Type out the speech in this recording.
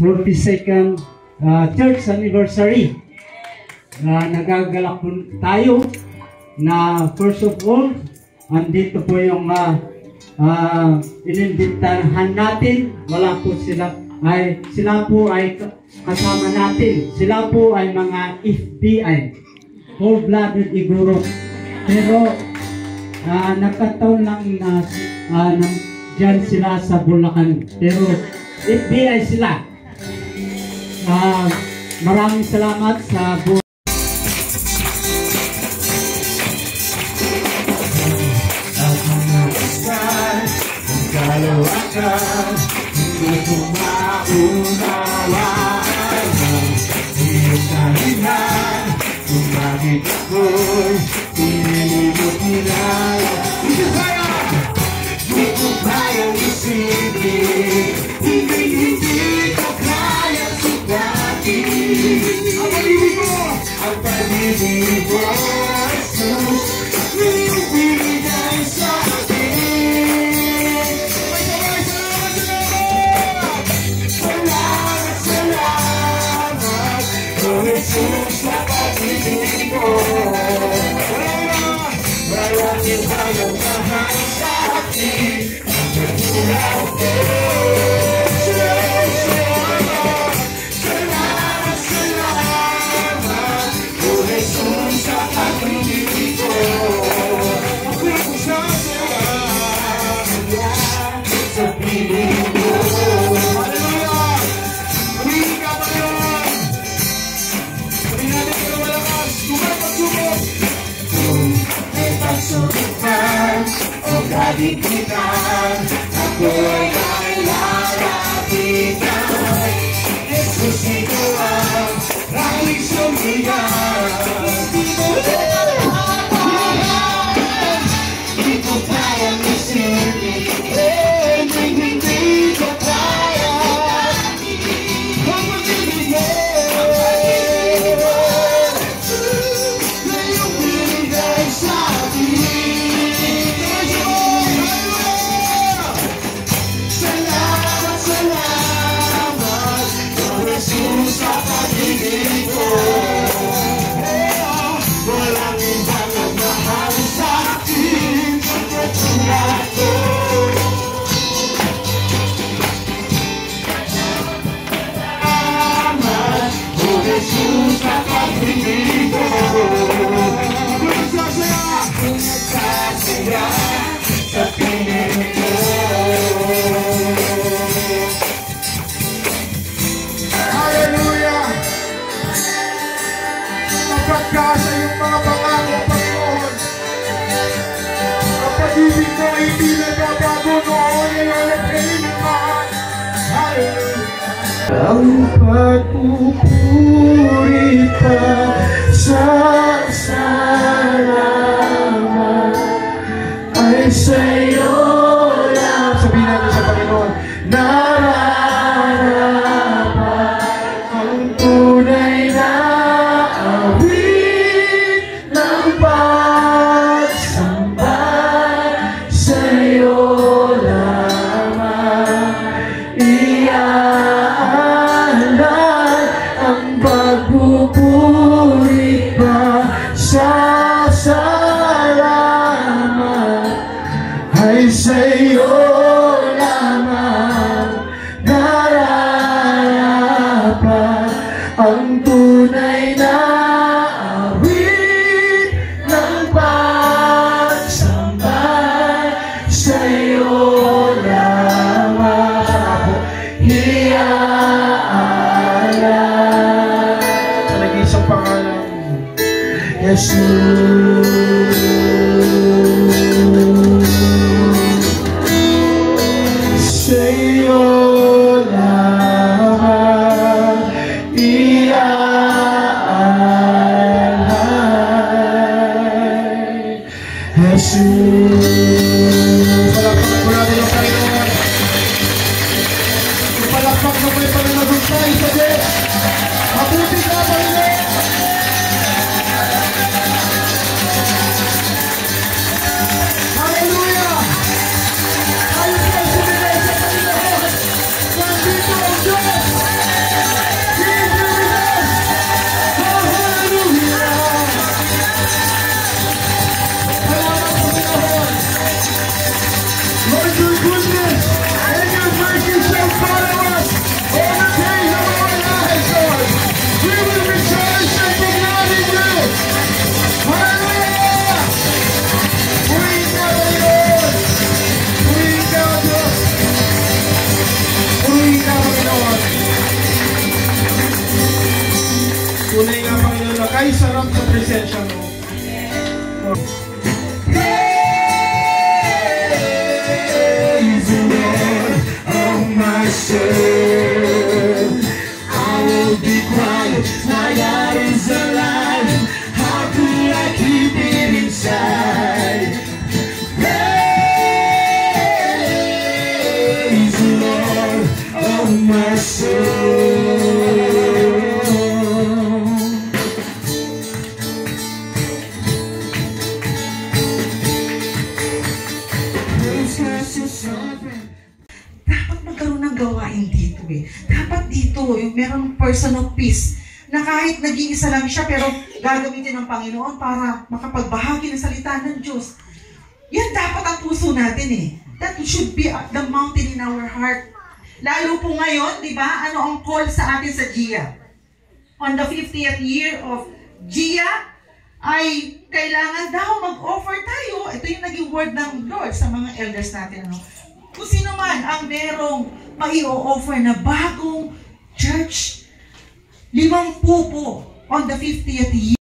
42nd church anniversary. Nagagalak po tayo na first of all, andito po yung inimbitahan natin. Wala po sila po ay kasama natin. Sila po ay mga FBI, full-blooded Igorot. Pero nagkataon lang na dyan sila sa Bulacan. Pero FBI sila. Maraming salamat sa kalawakan, hindi ko maunawaan ang iyong dahilan kung bakit ako'y pinilimutinala. Hindi ko kayang isipin, hindi ko kayang sugatin ang pag-ibig mo, Jesus, ngayong binigay sa Jesus, sa pag-ibig mo, maraming bayang mahal sa akin, ang nagulaw ko. Salamat, salamat, o Jesus, sa pag-ibig mo. Ako sa salamat sa piling mo. Hallelujah! Pumili ka ba yun? Pagsubukan o kadikitan, ako ay lalapitan. Jesus, ikaw ang aking sumiyan. Hindi ko kayang isipin, hindi ko kaya ang pag-ibig mo. Ngayong binigay sa walang ibang nagmahal sa akin ang katulad ko. Salamat, o Jesus, sa pag-ibig ko. Nagsasaya sa piling ko. Hallelujah! Pagkasa yung mga pangako, Panginoon. Ang pag-ibig mo ay hindi nagbabago noon, ngayon at kailanman. Hallelujah! Ang pagpupuri pa sa salamat ay sa'yo lang. Sabihin natin sa Panginoon, nararapat ang tunay na sa'yo lamang nararapat ang tunay na awit ng pagsambay. Sa'yo lamang iaalay sa nag-iisang pangalan, Jesus. Sa'yo lamang iaalay, Jesus. Palakpak mo natin ang Panginoon. Palakpak mo yung Panginoon tayo sa Diyos. Mabuti ka, Panginoon. presensya mo. Praise the Lord, oh my soul. I will be quiet, my God is alive. How could I keep it inside? Praise the Lord, oh my soul. Dapat magkaroon ng gawain dito eh. Dapat dito, yung merong person of peace na kahit nag-iisa lang siya pero gagamitin ng Panginoon para makapagbahagi ng salita ng Diyos. Yan dapat ang puso natin eh. That should be the mountain in our heart. Lalo po ngayon, di ba, ano ang call sa atin sa GIA? On the 50th year of GIA, ay kailangan daw mag-offer tayo. Ito yung naging word ng Lord sa mga elders natin. Ano? Kung sino man ang merong mai-offer na bagong church, 50 po on the 50th year.